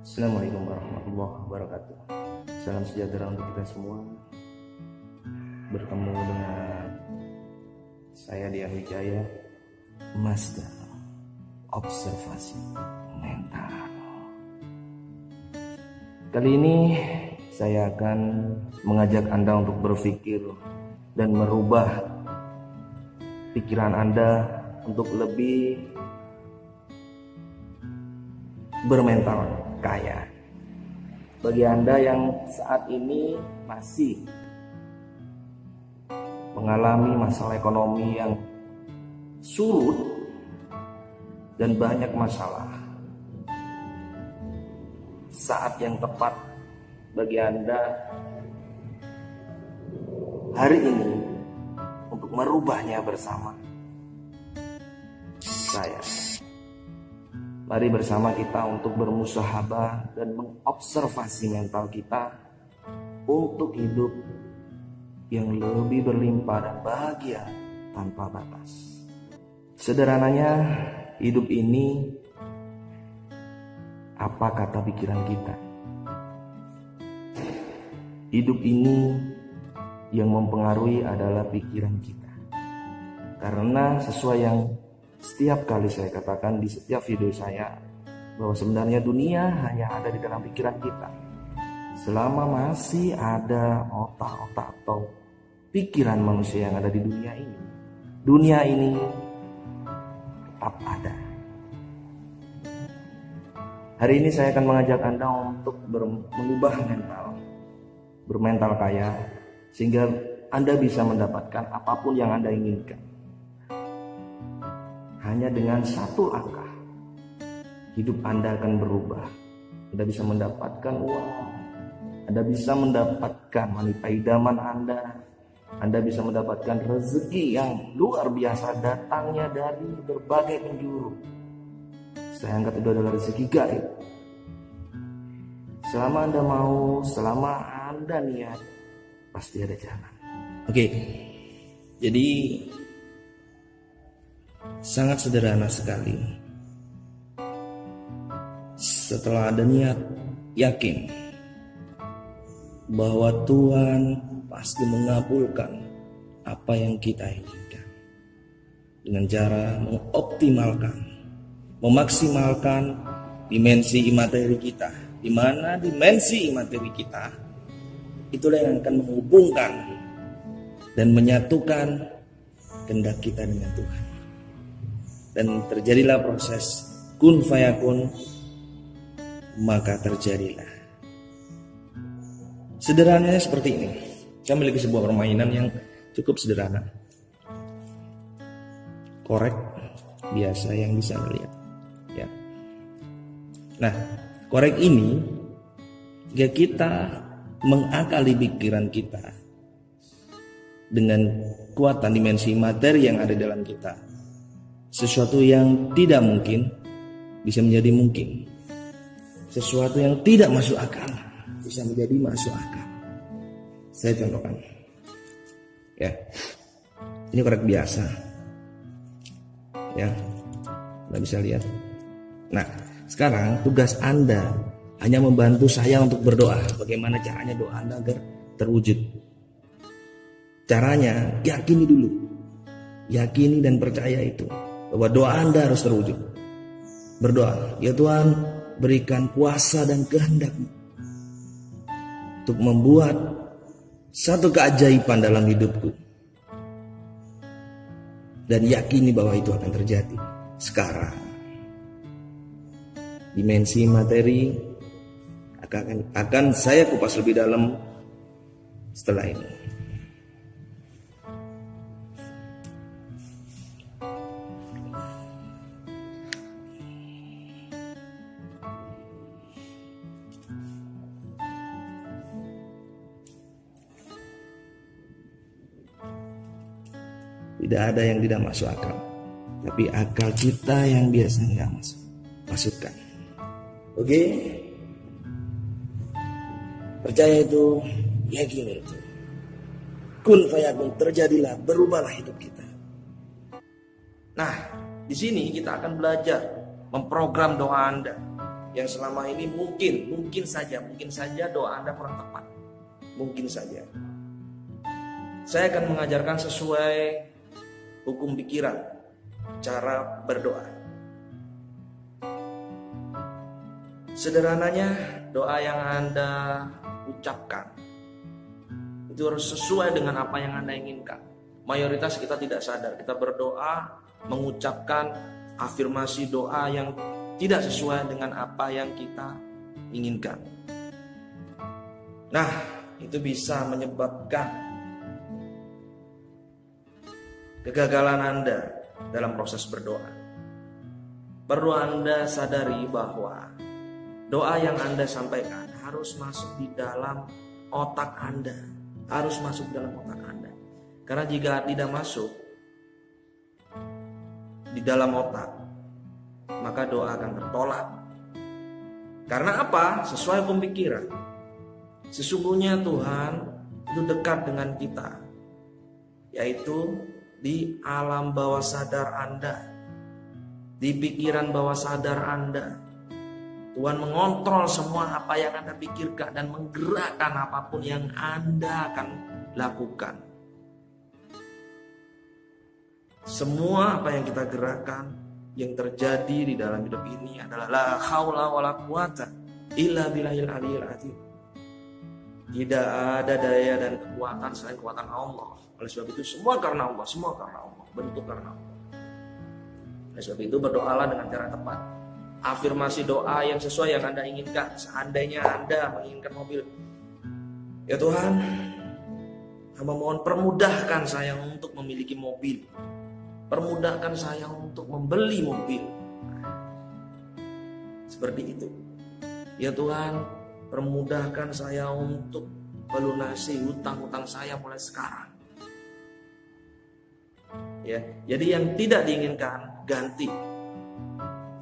Assalamualaikum warahmatullahi wabarakatuh. Salam sejahtera untuk kita semua. Bertemu dengan saya Dian Wijaya, Master Observasi Mental. Kali ini saya akan mengajak Anda untuk berpikir dan merubah pikiran Anda untuk lebih bermental kaya. Bagi Anda yang saat ini masih mengalami masalah ekonomi yang surut dan banyak masalah, saat yang tepat bagi Anda hari ini untuk merubahnya bersama saya. Mari bersama kita untuk bermusahabah dan mengobservasi mental kita untuk hidup yang lebih berlimpah dan bahagia tanpa batas. Sederhananya, hidup ini apa kata pikiran kita? Hidup ini yang mempengaruhi adalah pikiran kita. Karena sesuai yang setiap kali saya katakan di setiap video saya, bahwa sebenarnya dunia hanya ada di dalam pikiran kita. Selama masih ada otak-otak atau pikiran manusia yang ada di dunia ini tetap ada. Hari ini saya akan mengajak Anda untuk mengubah bermental kaya, sehingga Anda bisa mendapatkan apapun yang Anda inginkan. Hanya dengan satu langkah, hidup Anda akan berubah. Anda bisa mendapatkan uang, Anda bisa mendapatkan wanita idaman Anda bisa mendapatkan rezeki yang luar biasa datangnya dari berbagai penjuru. Saya anggap itu adalah rezeki gaib. Selama Anda mau, selama Anda niat, pasti ada jalan. Oke, jadi sangat sederhana sekali. Setelah ada niat, yakin bahwa Tuhan pasti mengabulkan apa yang kita inginkan dengan cara mengoptimalkan, memaksimalkan dimensi imateri kita, di mana dimensi imateri kita itulah yang akan menghubungkan dan menyatukan kehendak kita dengan Tuhan. Dan terjadilah proses kun fayakun, maka terjadilah. Sederhananya seperti ini. Saya memiliki sebuah permainan yang cukup sederhana. Korek biasa yang bisa melihat, ya. Nah, korek ini jika kita mengakali pikiran kita dengan kekuatan dimensi materi yang ada dalam kita, sesuatu yang tidak mungkin bisa menjadi mungkin. Sesuatu yang tidak masuk akal bisa menjadi masuk akal. Saya contohkan. Ya. Ini korek biasa. Ya. Anda bisa lihat. Nah, sekarang tugas Anda hanya membantu saya untuk berdoa. Bagaimana caranya doa Anda agar terwujud? Caranya, yakini dulu. Yakini dan percaya itu, bahwa doa Anda harus terwujud. Berdoa, ya Tuhan, berikan kuasa dan kehendak-Mu untuk membuat satu keajaiban dalam hidupku. Dan yakini bahwa itu akan terjadi sekarang. Dimensi materi akan saya kupas lebih dalam setelah ini. Tidak ada yang tidak masuk akal, tapi akal kita yang biasanya nggak masukkan. Oke? Percaya itu, yakini itu. Kun fayakun, terjadilah, berubahlah hidup kita. Nah, di sini kita akan belajar memprogram doa Anda. yang selama ini mungkin saja doa Anda kurang tepat. Mungkin saja. Saya akan mengajarkan sesuai hukum pikiran cara berdoa. Sederhananya, doa yang Anda ucapkan itu harus sesuai dengan apa yang Anda inginkan. Mayoritas kita tidak sadar, kita berdoa mengucapkan afirmasi doa yang tidak sesuai dengan apa yang kita inginkan. Nah, itu bisa menyebabkan kegagalan Anda dalam proses berdoa. Perlu Anda sadari bahwa doa yang Anda sampaikan harus masuk di dalam otak Anda. Harus masuk dalam otak Anda. Karena jika tidak masuk di dalam otak, maka doa akan tertolak. Karena apa? Sesuai pemikiran. Sesungguhnya Tuhan itu dekat dengan kita, yaitu di alam bawah sadar Anda, di pikiran bawah sadar Anda. Tuhan mengontrol semua apa yang Anda pikirkan dan menggerakkan apapun yang Anda akan lakukan. Semua apa yang kita gerakkan, yang terjadi di dalam hidup ini adalah la haula wala quwata illa billahil aliyil azim. Tidak ada daya dan kekuatan selain kekuatan Allah. Oleh sebab itu semua karena Allah, semua karena Allah, bentuk karena Allah. Oleh sebab itu berdoalah dengan cara tepat. Afirmasi doa yang sesuai yang Anda inginkan. Seandainya Anda menginginkan mobil, ya Tuhan, hamba mohon permudahkan saya untuk memiliki mobil. Permudahkan saya untuk membeli mobil. Seperti itu. Ya Tuhan, permudahkan saya untuk melunasi hutang-hutang saya mulai sekarang. Ya, jadi yang tidak diinginkan ganti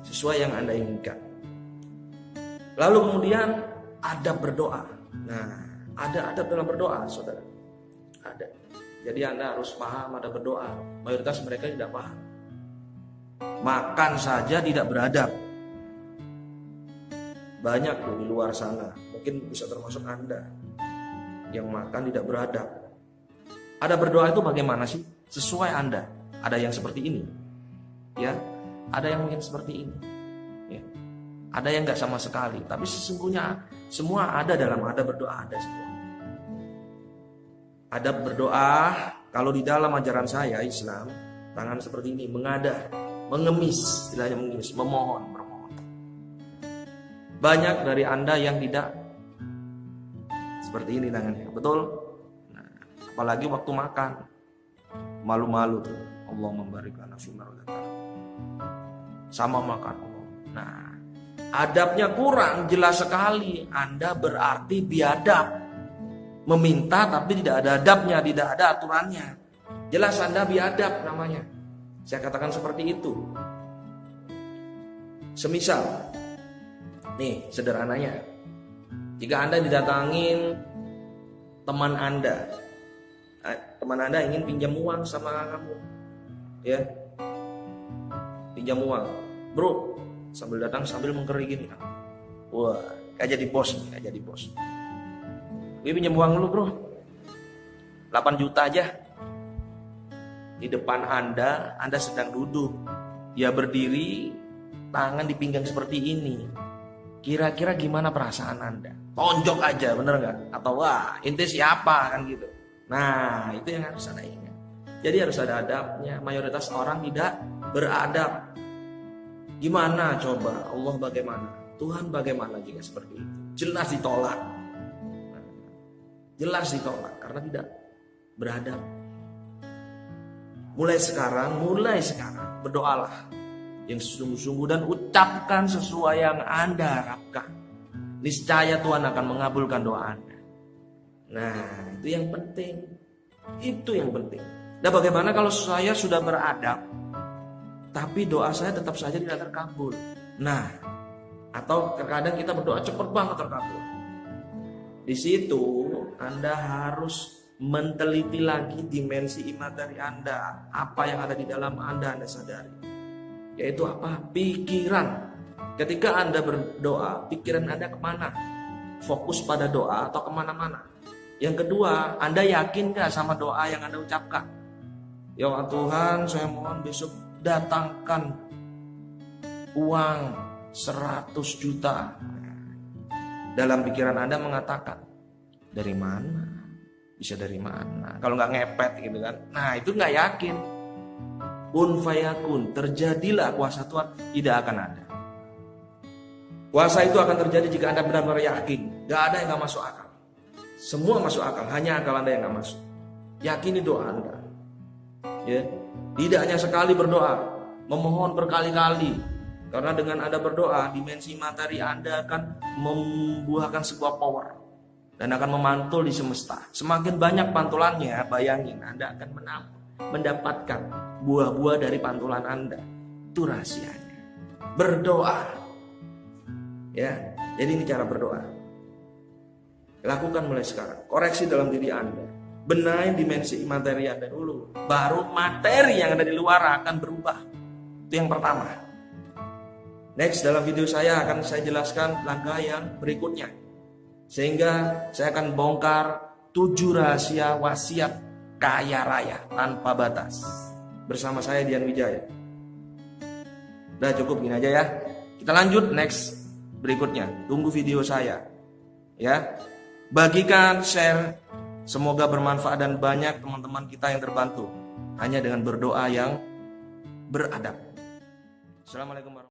sesuai yang Anda inginkan. Lalu kemudian adab berdoa. Nah, ada adab dalam berdoa, saudara. Ada. Jadi Anda harus paham ada berdoa. Mayoritas mereka tidak paham. Makan saja tidak beradab. Banyak loh di luar sana. Mungkin bisa termasuk Anda yang makan tidak beradab. Ada berdoa itu bagaimana sih? Sesuai Anda. Ada yang seperti ini, ya. Ada yang mungkin seperti ini, ya. Ada yang nggak sama sekali. Tapi sesungguhnya semua ada dalam adab berdoa, ada semua. Adab berdoa, kalau di dalam ajaran saya Islam, tangan seperti ini, mengadah, mengemis, istilahnya mengemis, memohon, bermohon. Banyak dari Anda yang tidak seperti ini tangannya, betul? Nah, apalagi waktu makan, malu-malu tuh. Allah memberikan nafsu sama makan. Nah, adabnya kurang, jelas sekali. Anda berarti biadab. Meminta tapi tidak ada adabnya, tidak ada aturannya. Jelas Anda biadab namanya. Saya katakan seperti itu. Semisal, nih sederhananya, jika Anda didatangin teman Anda ingin pinjam uang sama kamu, ya, pinjam uang, bro, sambil datang sambil mengkerigin, wah, kayak jadi bos, kayak jadi bos. Gue pinjam uang dulu bro, 8 juta aja. Di depan Anda sedang duduk, dia berdiri, tangan di pinggang seperti ini. Kira-kira gimana perasaan Anda? Tonjok aja, bener gak? Atau wah, ente siapa kan gitu. Nah, itu yang harus Anda ingat. Jadi harus ada adabnya. Mayoritas orang tidak beradab. Gimana coba? Allah bagaimana? Tuhan bagaimana jika seperti itu? Jelas ditolak. Jelas ditolak karena tidak beradab. Mulai sekarang berdoalah yang sungguh-sungguh dan ucapkan sesuai yang Anda harapkan. Niscaya Tuhan akan mengabulkan doa Anda. Nah, itu yang penting. Itu yang penting. Nah, bagaimana kalau saya sudah beradab tapi doa saya tetap saja tidak terkabul? Nah, atau terkadang kita berdoa cepat banget terkabul. Di situ Anda harus menteliti lagi dimensi imateri Anda. Apa yang ada di dalam Anda sadari. Yaitu apa? Pikiran. Ketika Anda berdoa, pikiran Anda kemana? Fokus pada doa atau kemana-mana? Yang kedua, Anda yakin gak sama doa yang Anda ucapkan? Ya Tuhan, saya mohon besok datangkan uang 100 juta. Dalam pikiran Anda mengatakan, dari mana? Bisa dari mana? Kalau nggak ngepet gitu kan. Nah itu nggak yakin. Kun fayakun, terjadilah kuasa Tuhan, tidak akan ada. Kuasa itu akan terjadi jika Anda benar-benar yakin. Gak ada yang nggak masuk akal. Semua masuk akal, hanya akal Anda yang nggak masuk. Yakini doa Anda. Ya, tidak hanya sekali berdoa, memohon berkali-kali. Karena dengan Anda berdoa, dimensi materi Anda akan membuahkan sebuah power dan akan memantul di semesta. Semakin banyak pantulannya, bayangin Anda akan mendapatkan buah-buah dari pantulan Anda. Itu rahasianya. Berdoa. Ya, jadi ini cara berdoa. Lakukan mulai sekarang. Koreksi dalam diri Anda. Benahi dimensi materi Anda dulu. Baru materi yang ada di luar akan berubah. Itu yang pertama. Next, dalam video saya akan saya jelaskan langkah yang berikutnya. Sehingga saya akan bongkar 7 rahasia wasiat kaya raya tanpa batas. Bersama saya Dian Wijaya. Udah cukup gini aja ya. Kita lanjut next berikutnya. Tunggu video saya. Ya. Bagikan, share. Semoga bermanfaat dan banyak teman-teman kita yang terbantu. Hanya dengan berdoa yang beradab. Assalamualaikum warahmatullahi wabarakatuh.